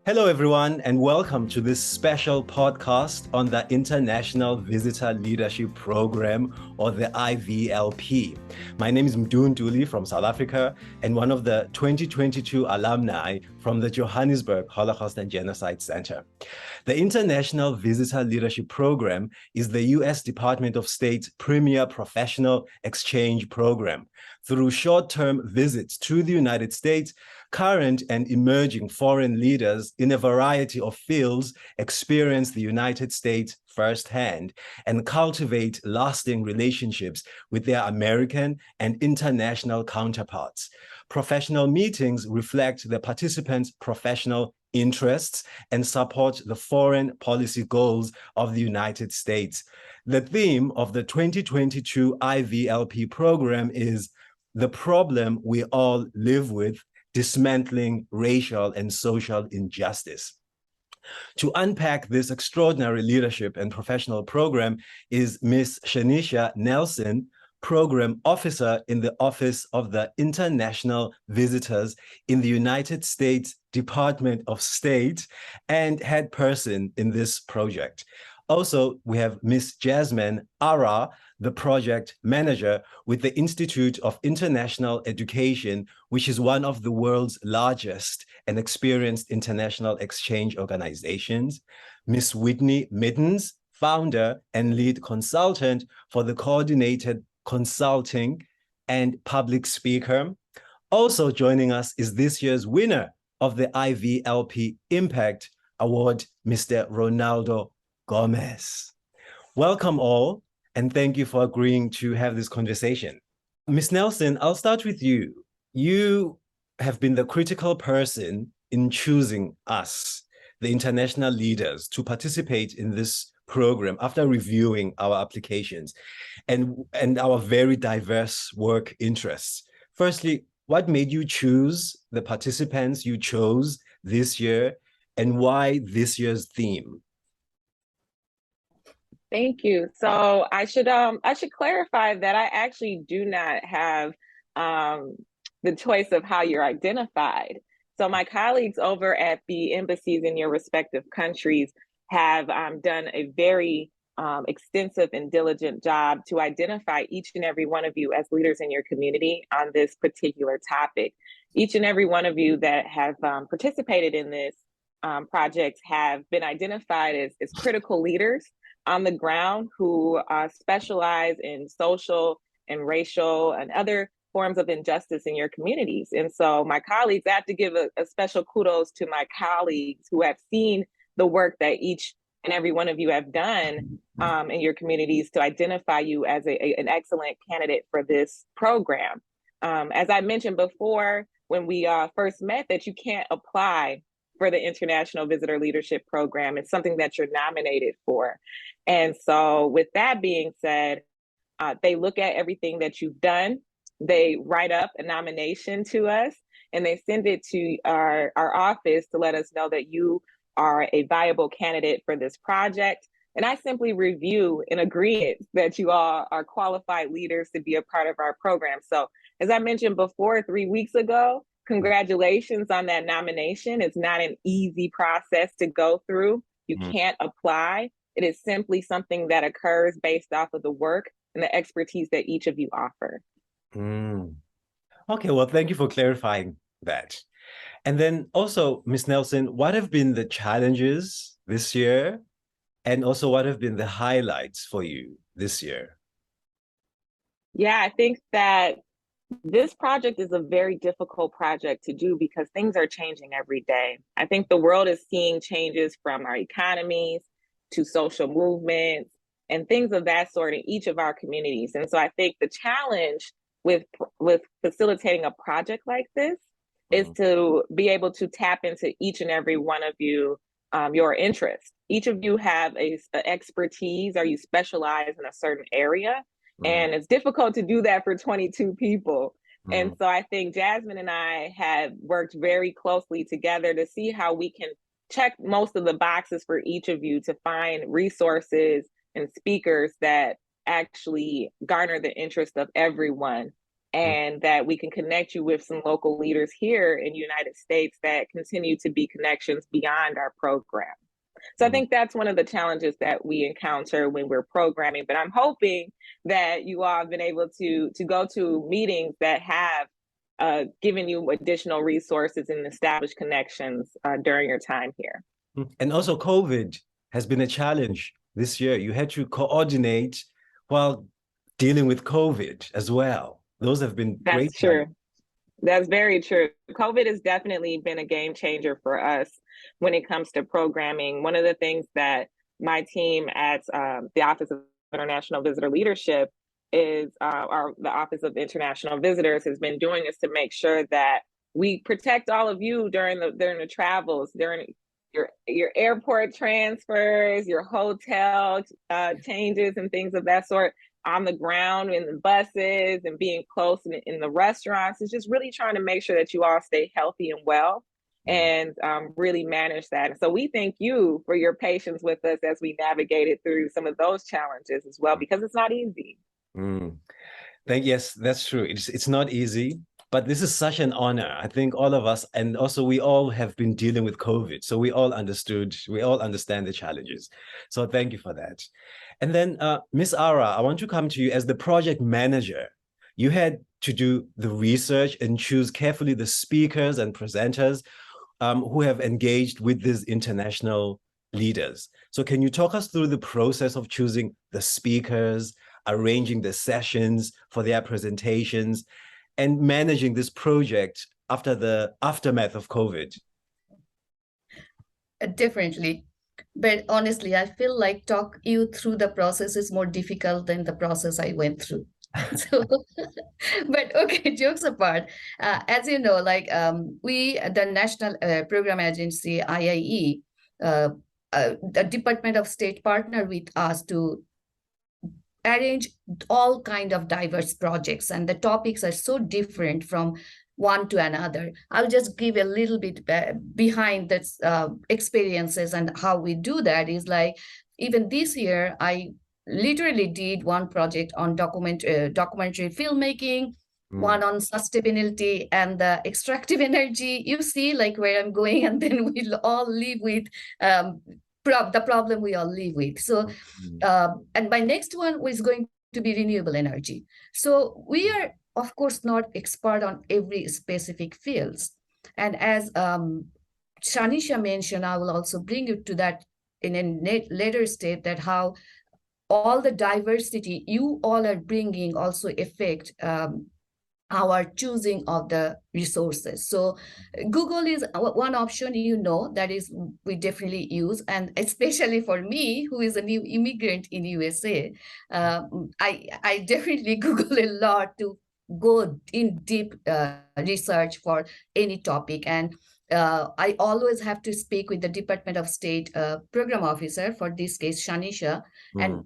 Hello, everyone, and welcome to this special podcast on the International Visitor Leadership Program, or the IVLP. My name is Mdu Ntuli from South Africa and one of the 2022 alumni from the Johannesburg Holocaust and Genocide Center. The International Visitor Leadership Program is the U.S. Department of State's premier professional exchange program. Through short-term visits to the United States, current and emerging foreign leaders in a variety of fields experience the United States firsthand and cultivate lasting relationships with their American and international counterparts. Professional meetings reflect the participants' professional interests and support the foreign policy goals of the United States. The theme of the 2022 IVLP program is "The Problem We All Live With: Dismantling Racial and Social Injustice." To unpack this extraordinary leadership and professional program is Ms. Chanettia Nelson, Program Officer in the Office of the International Visitors in the United States Department of State and head person in this project. Also, we have Ms. Jasmin Ara, the project manager with the Institute of International Education, which is one of the world's largest and experienced international exchange organizations. Ms. Whitney Mittons, founder and lead consultant for the Coordinated Consulting and public speaker. Also joining us is this year's winner of the IVLP Impact Award, Mr. Ronaldo Gomez. Welcome all, and thank you for agreeing to have this conversation. Ms. Nelson, I'll start with you. You have been the critical person in choosing us, the international leaders, to participate in this program after reviewing our applications and our very diverse work interests. Firstly, what made you choose the participants you chose this year, and why this year's theme? Thank you. So I should clarify that I actually do not have the choice of how you're identified. So my colleagues over at the embassies in your respective countries have done a very extensive and diligent job to identify each and every one of you as leaders in your community on this particular topic. Each and every one of you that have participated in this project have been identified as critical leaders on the ground who specialize in social and racial and other forms of injustice in your communities. And so my colleagues, I have to give a special kudos to my colleagues who have seen the work that each and every one of you have done in your communities to identify you as an excellent candidate for this program. As I mentioned before, when we first met, that you can't apply for the International Visitor Leadership Program. It's something that you're nominated for. And so with that being said, they look at everything that you've done. They write up a nomination to us and they send it to our office to let us know that you are a viable candidate for this project. And I simply review and agree that you all are qualified leaders to be a part of our program. So as I mentioned before, 3 weeks ago, congratulations on that nomination. It's not an easy process to go through. You can't apply. It is simply something that occurs based off of the work and the expertise that each of you offer. Okay, well, thank you for clarifying that. And then also, Ms. Nelson, what have been the challenges this year? And also, what have been the highlights for you this year? Yeah, I think that this project is a very difficult project to do because things are changing every day. I think the world is seeing changes from our economies to social movements and things of that sort in each of our communities. And so I think the challenge with facilitating a project like this is to be able to tap into each and every one of you, your interests. Each of you have a expertise, or you specialize in a certain area. And it's difficult to do that for 22 people. And so I think Jasmin and I have worked very closely together to see how we can check most of the boxes for each of you to find resources and speakers that actually garner the interest of everyone and that we can connect you with some local leaders here in the United States that continue to be connections beyond our program. So I think that's one of the challenges that we encounter when we're programming, but I'm hoping that you all have been able to go to meetings that have given you additional resources and established connections during your time here. And also COVID has been a challenge this year. You had to coordinate while dealing with COVID as well. Those have been great. That's true. That's very true. COVID has definitely been a game changer for us when it comes to programming. One of the things that my team at the Office of International Visitor Leadership is, the Office of International Visitors has been doing, is to make sure that we protect all of you during the travels, during your airport transfers, your hotel changes and things of that sort, on the ground in the buses and being close in the restaurants. It's just really trying to make sure that you all stay healthy and well and really manage that. And so we thank you for your patience with us as we navigated through some of those challenges as well, because it's not easy. Yes, that's true. It's not easy, but this is such an honor. I think all of us, and also we all have been dealing with COVID. So we all understand the challenges. So thank you for that. And then Ms. Ara, I want to come to you as the project manager. You had to do the research and choose carefully the speakers and presenters who have engaged with these international leaders. So can you talk us through the process of choosing the speakers, arranging the sessions for their presentations, and managing this project after the aftermath of COVID? Definitely. But honestly, I feel like talk you through the process is more difficult than the process I went through. So, but okay, jokes apart, as you know, like we, the National Program Agency, IIE, the Department of State partner with us to arrange all kind of diverse projects, and the topics are so different from one to another. I'll just give a little bit behind this experiences and how we do that is like, even this year, I literally did one project on documentary filmmaking, one on sustainability and the extractive energy. You see like where I'm going, and then we'll all live with the problem we all live with. So, and my next one was going to be renewable energy. So we are, of course, not expert on every specific fields. And as Shanisha mentioned, I will also bring you to that in a later state, that how all the diversity you all are bringing also affect our choosing of the resources. So Google is one option, you know, that is we definitely use. And especially for me, who is a new immigrant in USA, I definitely Google a lot to go in deep research for any topic. And I always have to speak with the Department of State program officer, for this case, Shanisha, and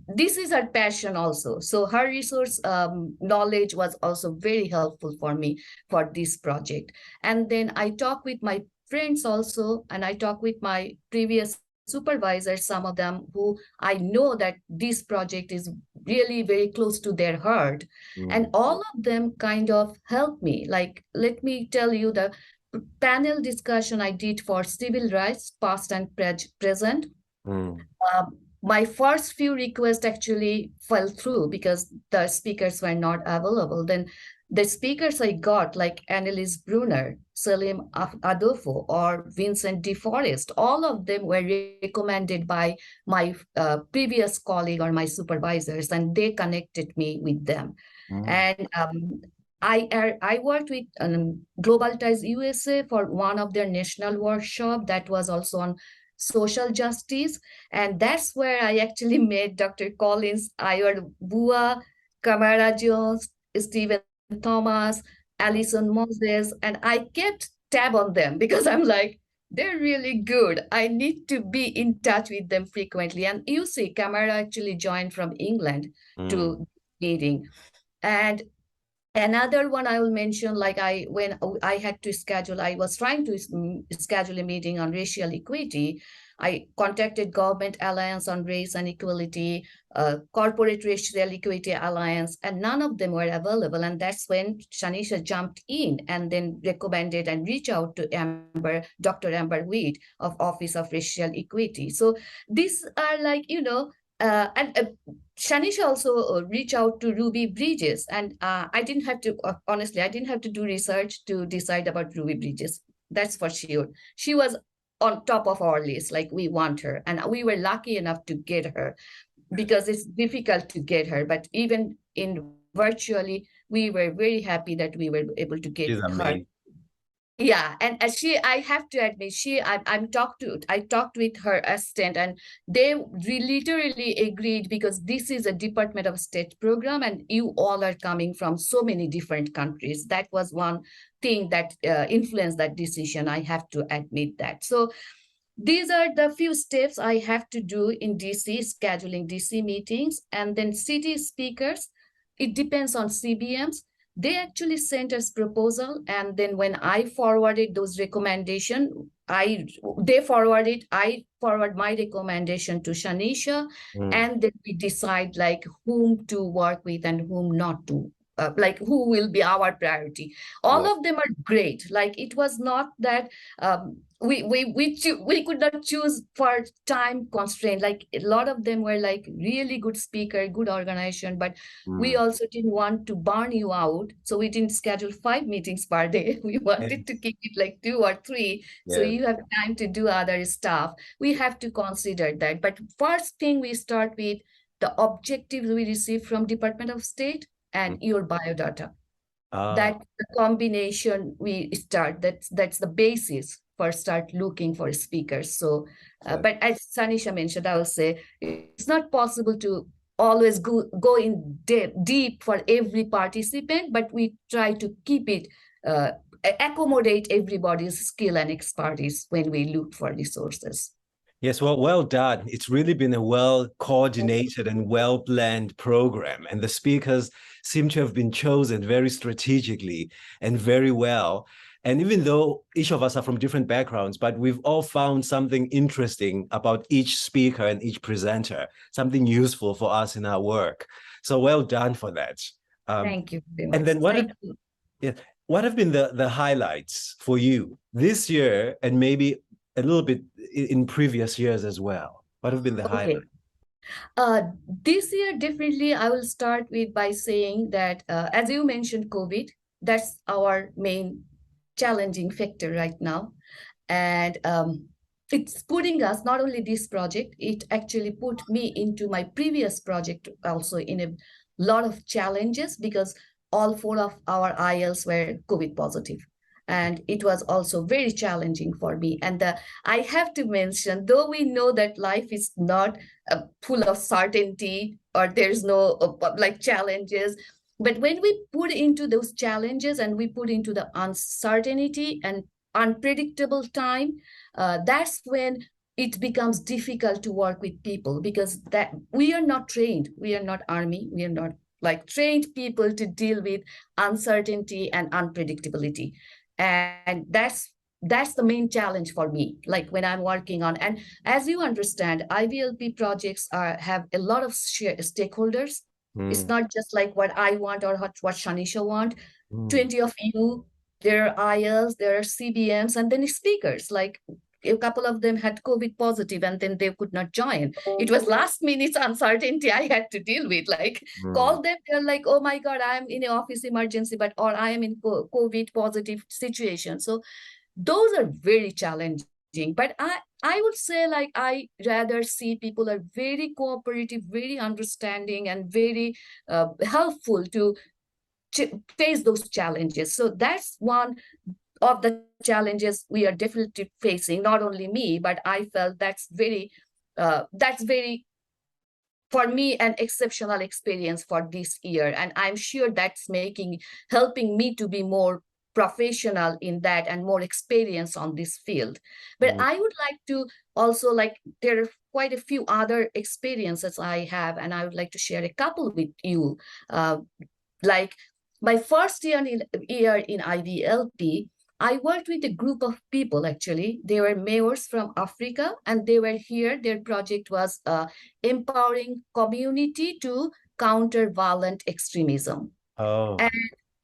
this is her passion also. So her resource knowledge was also very helpful for me for this project. And then I talk with my friends also, and I talk with my previous supervisors, some of them who I know that this project is really very close to their heart. And all of them kind of helped me. Like, let me tell you the panel discussion I did for civil rights, past and present. My first few requests actually fell through because the speakers were not available. Then the speakers I got, like Annelise Brunner, Salim Adolfo, or Vincent DeForest, all of them were recommended by my previous colleague or my supervisors, and they connected me with them. And I worked with Global Ties USA for one of their national workshop that was also on social justice. And that's where I actually met Dr. Collins, Iyer Bua, Kamara Jones, Stephen Thomas, Alison Moses, and I kept tab on them because I'm like, they're really good. I need to be in touch with them frequently. And you see, Kamara actually joined from England to meeting. And Another one I will mention, like when I had to schedule, I was trying to schedule a meeting on racial equity. I contacted Government Alliance on Race and Equality, Corporate Racial Equity Alliance, and none of them were available. And that's when Chanettia jumped in and then recommended and reached out to Dr. Amber Wheat of Office of Racial Equity. So these are like, and Shanisha also reached out to Ruby Bridges, and I didn't have to, honestly, I didn't have to do research to decide about Ruby Bridges. That's for sure. She was on top of our list, like we want her, and we were lucky enough to get her because it's difficult to get her. But even in virtually, we were very happy that we were able to get She's her. amazing. Yeah, and I have to admit, I talked with her assistant, and they literally agreed because this is a Department of State program, and you all are coming from so many different countries. That was one thing that influenced that decision. I have to admit that. So these are the few steps I have to do in DC, scheduling DC meetings, and then city speakers. It depends on CBMs. They actually sent us proposal, and then when I forwarded those recommendations, I forward my recommendation to Shanisha, and then we decide like whom to work with and whom not to. Like who will be our priority. All of them are great. Like it was not that we could not choose for time constraint. Like a lot of them were like really good speaker, good organization, but we also didn't want to burn you out. So we didn't schedule 5 meetings per day. We wanted to keep it like 2 or 3. So you have time to do other stuff. We have to consider that. But first thing we start with the objectives we receive from Department of State and your biodata. That's the combination we start. That's the basis for start looking for speakers. So, but as Sanisha mentioned, I will say it's not possible to always go in deep for every participant, but we try to keep it, accommodate everybody's skill and expertise when we look for resources. Yes, well done. It's really been a well-coordinated and well-planned program, and the speakers seem to have been chosen very strategically and very well. And even though each of us are from different backgrounds, but we've all found something interesting about each speaker and each presenter, something useful for us in our work. So well done for that. Thank you very much. And then what have been the highlights for you this year, and maybe a little bit in previous years as well? What have been the highlights? This year, definitely, I will start with by saying that, as you mentioned, COVID, that's our main challenging factor right now. And it's putting us, not only this project, it actually put me into my previous project also in a lot of challenges because all 4 of our IELTS were COVID positive. And it was also very challenging for me. And I have to mention, though we know that life is not full of certainty or there's no like challenges, but when we put into those challenges and we put into the uncertainty and unpredictable time, that's when it becomes difficult to work with people because that we are not trained. We are not army. We are not like trained people to deal with uncertainty and unpredictability. And that's the main challenge for me, like when I'm working on. And as you understand, IVLP projects have a lot of stakeholders. It's not just like what I want or what Shanisha want. 20 of you, there are IELTS, there are CBMs, and then speakers. Like a couple of them had COVID positive and then they could not join. It was last minute uncertainty I had to deal with. Like call them, they're like, oh my God, I'm in an office emergency, or I am in COVID positive situation. So those are very challenging. But I would say like I rather see people are very cooperative, very understanding, and very helpful to face those challenges. So that's one of the challenges we are definitely facing, not only me, but I felt that's very, for me, an exceptional experience for this year. And I'm sure that's helping me to be more professional in that and more experience on this field. But I would like to also, like, there are quite a few other experiences I have, and I would like to share a couple with you. Like, my first year in IVLP, I worked with a group of people, actually. They were mayors from Africa, and they were here. Their project was empowering community to counter violent extremism. Oh,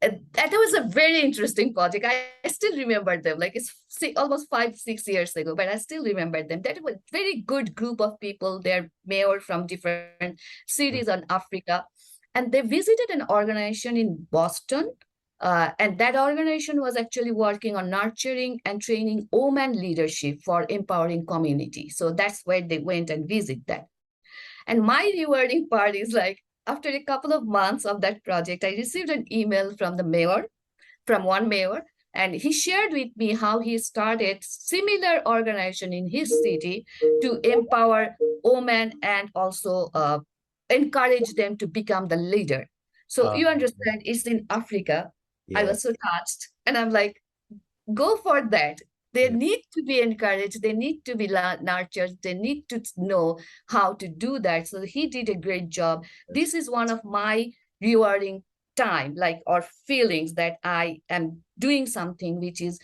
And that was a very interesting project. I still remember them. Like it's almost 5-6 years ago, but I still remember them. That was a very good group of people. They're mayor from different cities in Africa. And they visited an organization in Boston. And that organization was actually working on nurturing and training women leadership for empowering community. So that's where they went and visit that. And my rewarding part is like, after a couple of months of that project, I received an email from one mayor, and he shared with me how he started similar organization in his city to empower women and also encourage them to become the leader. So you understand, it's in Africa. I yeah, was so touched, and I'm like, go for that. They yeah, need to be encouraged. They need to be nurtured. They need to know how to do that. So he did a great job. This is one of my rewarding time, like, or feelings that I am doing something which is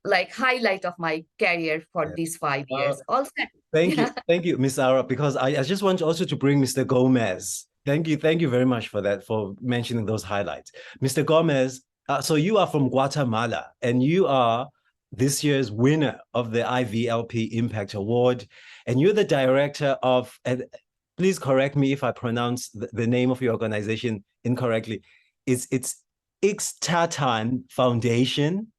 like highlight of my career for yeah. these 5 years. Also, yeah. Thank you, Miss Ara, because I just want also to bring Mr. Gomez. Thank you very much for that, for mentioning those highlights. Mr. Gomez, so you are from Guatemala, and you are this year's winner of the IVLP Impact Award, and you're the director of, and please correct me if I pronounce the name of your organization incorrectly. It's Ixtatan Foundation.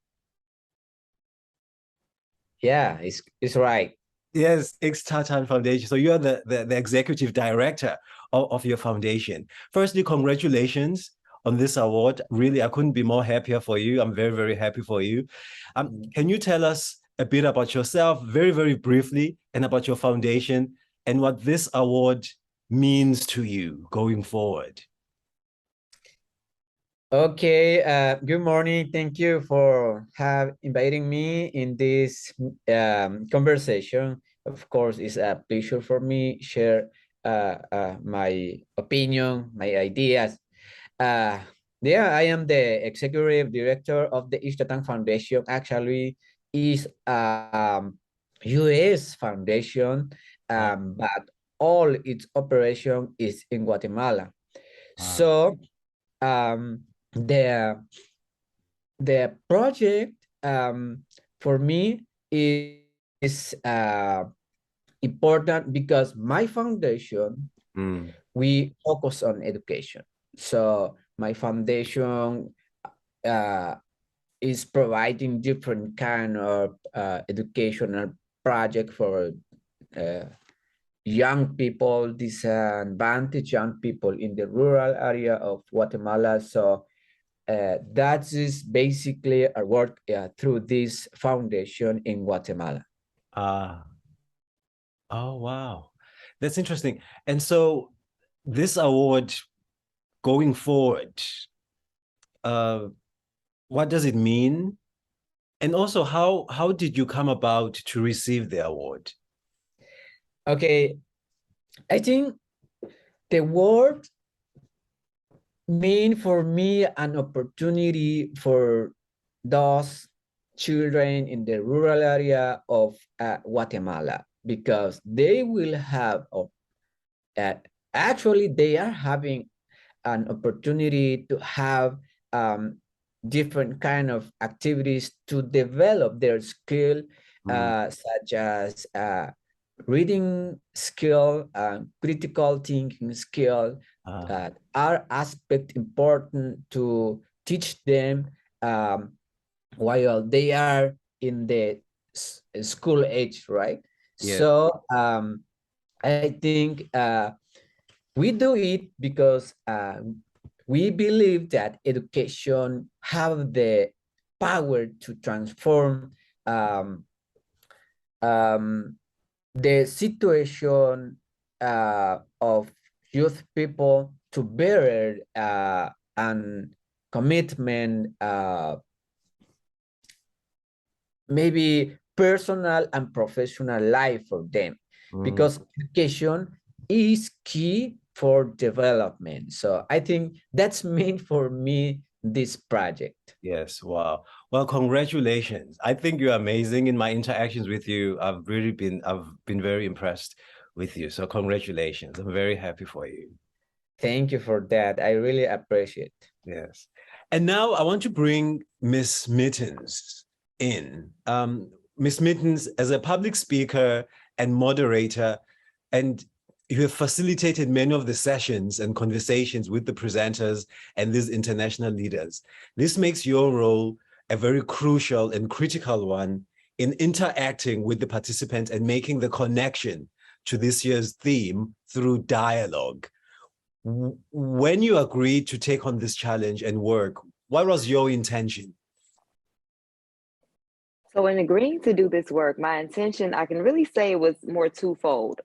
Yeah, it's right. Yes, Ixtatan Foundation. So you are the executive director of your foundation. Firstly, congratulations on this award. Really, I couldn't be more happier for you. I'm very, very happy for you. Can you tell us a bit about yourself, very, very briefly, and about your foundation and what this award means to you going forward? Okay, good morning. Thank you for inviting me in this conversation. Of course, it's a pleasure for me share my opinion, my ideas. Yeah, I am the executive director of the Ixtatan Foundation. Actually, is U.S. foundation, but all its operation is in Guatemala. So the project for me is important because my foundation we focus on education. So my foundation is providing different kind of educational project for young people, disadvantaged young people in the rural area of Guatemala. So that is basically our work through this foundation in Guatemala. Oh, wow. That's interesting. And so this award going forward, what does it mean? And also, how did you come about to receive the award? Okay, I think the word mean for me an opportunity for those children in the rural area of Guatemala, because they will have, actually they are having an opportunity to have different kind of activities to develop their skill, such as reading skill, critical thinking skill, are aspect important to teach them while they are in the school age, right? Yeah. So I think we do it because we believe that education have the power to transform the situation of youth people to better and commitment, maybe personal and professional life for them, because education is key for development. So I think that's meant for me this project. Yes, wow. Well, congratulations. I think you're amazing. In my interactions with you, I've been very impressed with you. So congratulations. I'm very happy for you. Thank you for that. I really appreciate. Yes. And now I want to bring Miss Mittons in. Miss Mittons, as a public speaker and moderator, and you have facilitated many of the sessions and conversations with the presenters and these international leaders. This makes your role a very crucial and critical one in interacting with the participants and making the connection to this year's theme through dialogue. When you agreed to take on this challenge and work, what was your intention? So in agreeing to do this work, my intention, I can really say, was more twofold.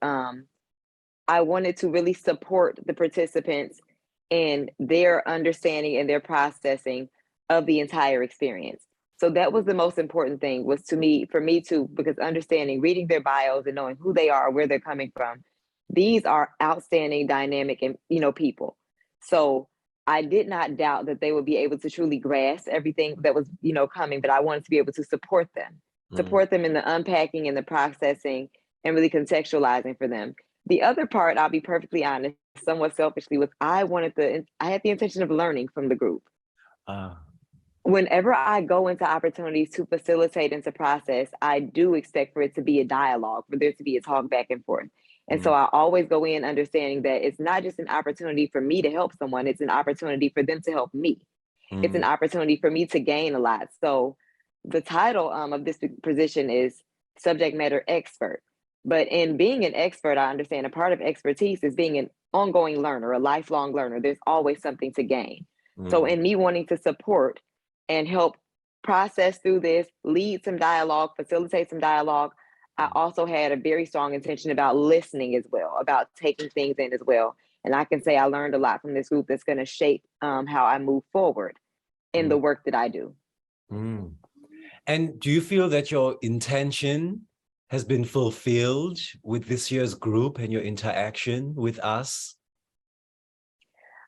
I wanted to really support the participants in their understanding and their processing of the entire experience. So that was the most important thing, was for me to, because understanding, reading their bios and knowing who they are, where they're coming from, these are outstanding, dynamic, and people. So I did not doubt that they would be able to truly grasp everything that was coming, but I wanted to be able to support them in the unpacking and the processing and really contextualizing for them. The other part, I'll be perfectly honest, somewhat selfishly, was I had the intention of learning from the group. Whenever I go into opportunities to facilitate and to process, I do expect for it to be a dialogue, for there to be a talk back and forth. And so I always go in understanding that it's not just an opportunity for me to help someone, it's an opportunity for them to help me. It's an opportunity for me to gain a lot. So the title of this position is subject matter expert. But in being an expert, I understand a part of expertise is being an ongoing learner, a lifelong learner. There's always something to gain. So in me wanting to support and help process through this, lead some dialogue, facilitate some dialogue, I also had a very strong intention about listening as well, about taking things in as well. And I can say I learned a lot from this group that's going to shape how I move forward in the work that I do. And do you feel that your intention has been fulfilled with this year's group and your interaction with us?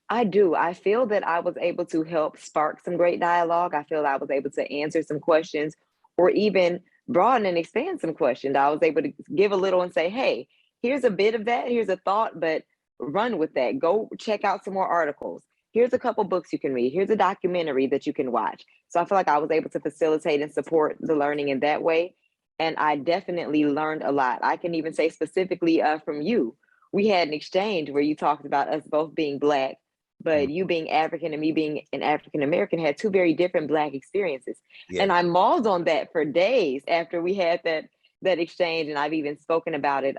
I do. I feel that I was able to help spark some great dialogue. I feel I was able to answer some questions or even broaden and expand some questions. I was able to give a little and say, hey, here's a bit of that. Here's a thought, but run with that. Go check out some more articles. Here's a couple books you can read. Here's a documentary that you can watch. So I feel like I was able to facilitate and support the learning in that way. And I definitely learned a lot. I can even say specifically from you, we had an exchange where you talked about us both being Black, but you being African and me being an African-American had two very different Black experiences. Yes. And I mauled on that for days after we had that exchange. And I've even spoken about it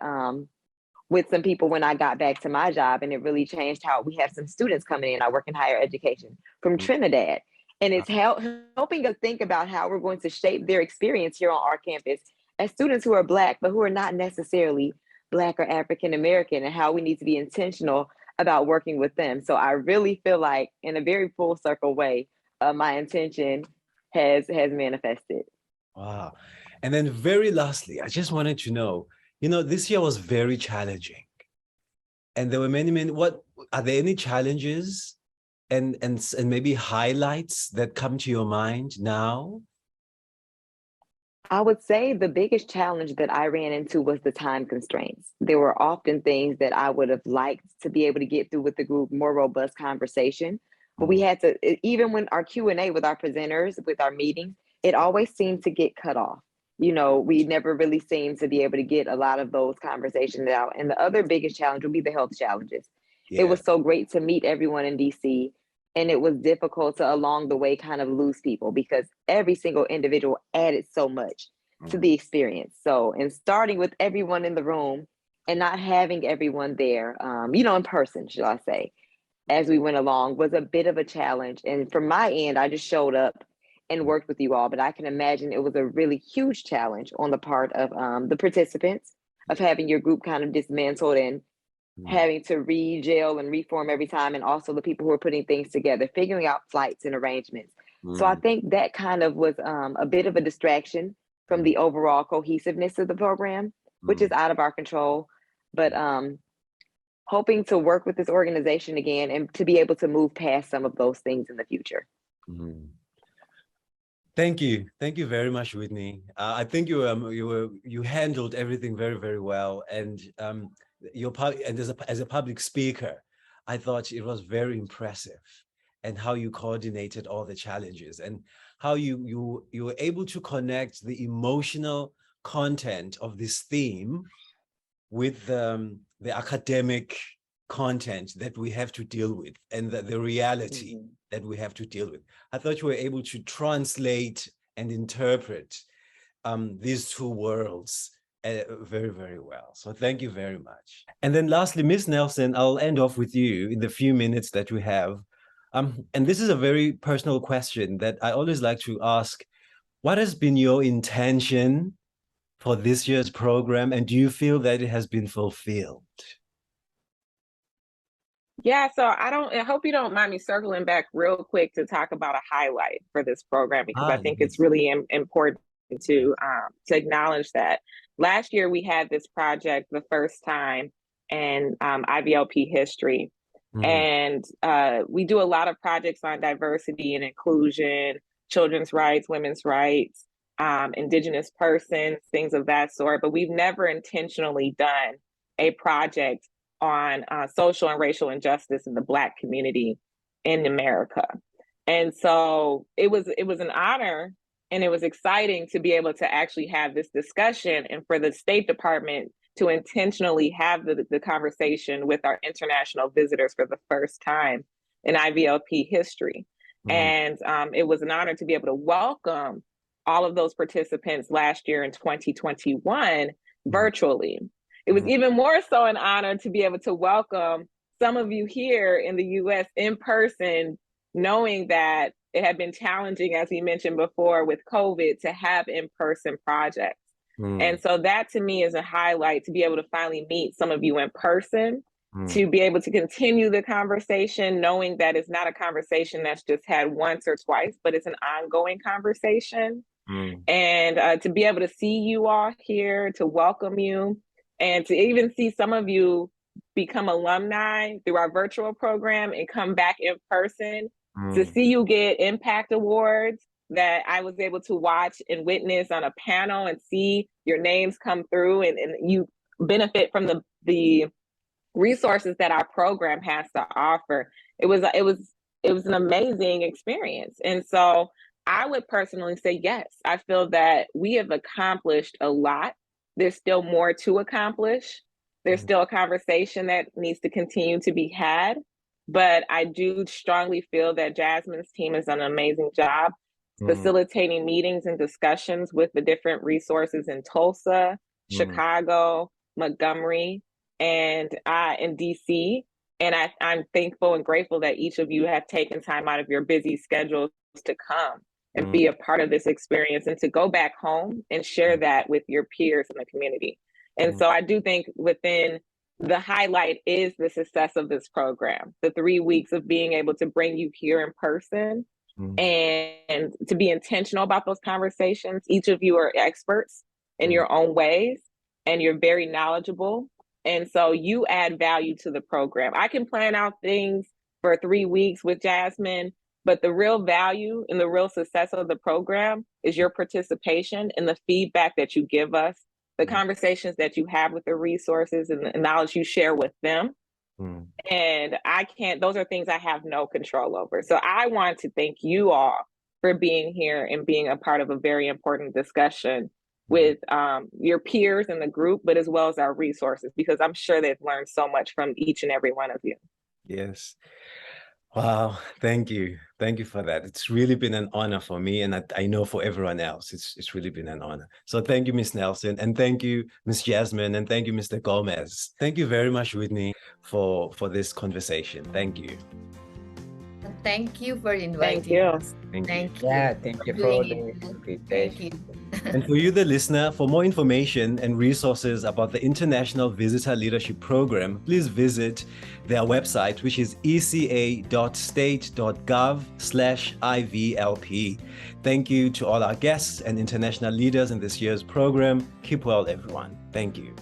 with some people when I got back to my job, and it really changed how we have some students coming in. I work in higher education from Trinidad. And it's helping us think about how we're going to shape their experience here on our campus as students who are Black, but who are not necessarily Black or African-American, and how we need to be intentional about working with them. So I really feel like, in a very full circle way, my intention has manifested. Wow. And then very lastly, I just wanted to know, this year was very challenging. And there were many, what are there any challenges and maybe highlights that come to your mind now? I would say the biggest challenge that I ran into was the time constraints. There were often things that I would have liked to be able to get through with the group, more robust conversation, but we had to, even when our Q&A with our presenters, with our meetings, it always seemed to get cut off. We never really seemed to be able to get a lot of those conversations out. And the other biggest challenge would be the health challenges. Yeah. It was so great to meet everyone in DC, and it was difficult to, along the way, kind of lose people because every single individual added so much to the experience. So, and starting with everyone in the room and not having everyone there, in person, shall I say, as we went along, was a bit of a challenge. And from my end, I just showed up and worked with you all, but I can imagine it was a really huge challenge on the part of the participants, of having your group kind of dismantled and having to re-gel and reform every time, and also the people who are putting things together, figuring out flights and arrangements. So I think that kind of was a bit of a distraction from the overall cohesiveness of the program, which is out of our control. But hoping to work with this organization again and to be able to move past some of those things in the future. Mm. Thank you very much, Whitney. I think you handled everything very, very well, and as a public speaker, I thought it was very impressive, and how you coordinated all the challenges, and how you were able to connect the emotional content of this theme with the academic content that we have to deal with, and the reality that we have to deal with. I thought you were able to translate and interpret these two worlds very, very well. So thank you very much. And then lastly, Ms. Nelson, I'll end off with you in the few minutes that we have. And this is a very personal question that I always like to ask. What has been your intention for this year's program, and do you feel that it has been fulfilled? Yeah, so I hope you don't mind me circling back real quick to talk about a highlight for this program, because I think it's really important to acknowledge that. Last year we had this project the first time in IVLP history. And we do a lot of projects on diversity and inclusion, children's rights, women's rights, Indigenous persons, things of that sort. But we've never intentionally done a project on social and racial injustice in the Black community in America. And so it was an honor, and it was exciting to be able to actually have this discussion, and for the State Department to intentionally have the conversation with our international visitors for the first time in IVLP history. And it was an honor to be able to welcome all of those participants last year in 2021 virtually. It was even more so an honor to be able to welcome some of you here in the US in person, knowing that it had been challenging, as we mentioned before, with COVID, to have in-person projects. And so that to me is a highlight, to be able to finally meet some of you in person, to be able to continue the conversation, knowing that it's not a conversation that's just had once or twice, but it's an ongoing conversation. And to be able to see you all here, to welcome you, and to even see some of you become alumni through our virtual program and come back in person, to see you get impact awards that I was able to watch and witness on a panel, and see your names come through, and you benefit from the resources that our program has to offer. It was an amazing experience. And so I would personally say, yes, I feel that we have accomplished a lot. There's still more to accomplish. There's still a conversation that needs to continue to be had. But I do strongly feel that Jasmin's team has done an amazing job facilitating meetings and discussions with the different resources in Tulsa, Chicago, Montgomery, and in DC. And I'm thankful and grateful that each of you have taken time out of your busy schedules to come and be a part of this experience, and to go back home and share that with your peers in the community. And so I do think within the highlight is the success of this program, the 3 weeks of being able to bring you here in person and to be intentional about those conversations. Each of you are experts in your own ways, and you're very knowledgeable. And so you add value to the program. I can plan out things for 3 weeks with Jasmin, but the real value and the real success of the program is your participation and the feedback that you give us, the conversations that you have with the resources, and the knowledge you share with them. And those are things I have no control over. So I want to thank you all for being here and being a part of a very important discussion with your peers in the group, but as well as our resources, because I'm sure they've learned so much from each and every one of you. Yes. Wow. Thank you. Thank you for that. It's really been an honor for me, and I know for everyone else, it's really been an honor. So thank you, Ms. Nelson, and thank you, Ms. Jasmin, and thank you, Mr. Gomez. Thank you very much, Whitney, for this conversation. Thank you. Thank you for inviting us. Thank you. Yeah, thank you for the invitation. Thank you. And for you, the listener, for more information and resources about the International Visitor Leadership Program, please visit their website, which is eca.state.gov/IVLP. Thank you to all our guests and international leaders in this year's program. Keep well, everyone. Thank you.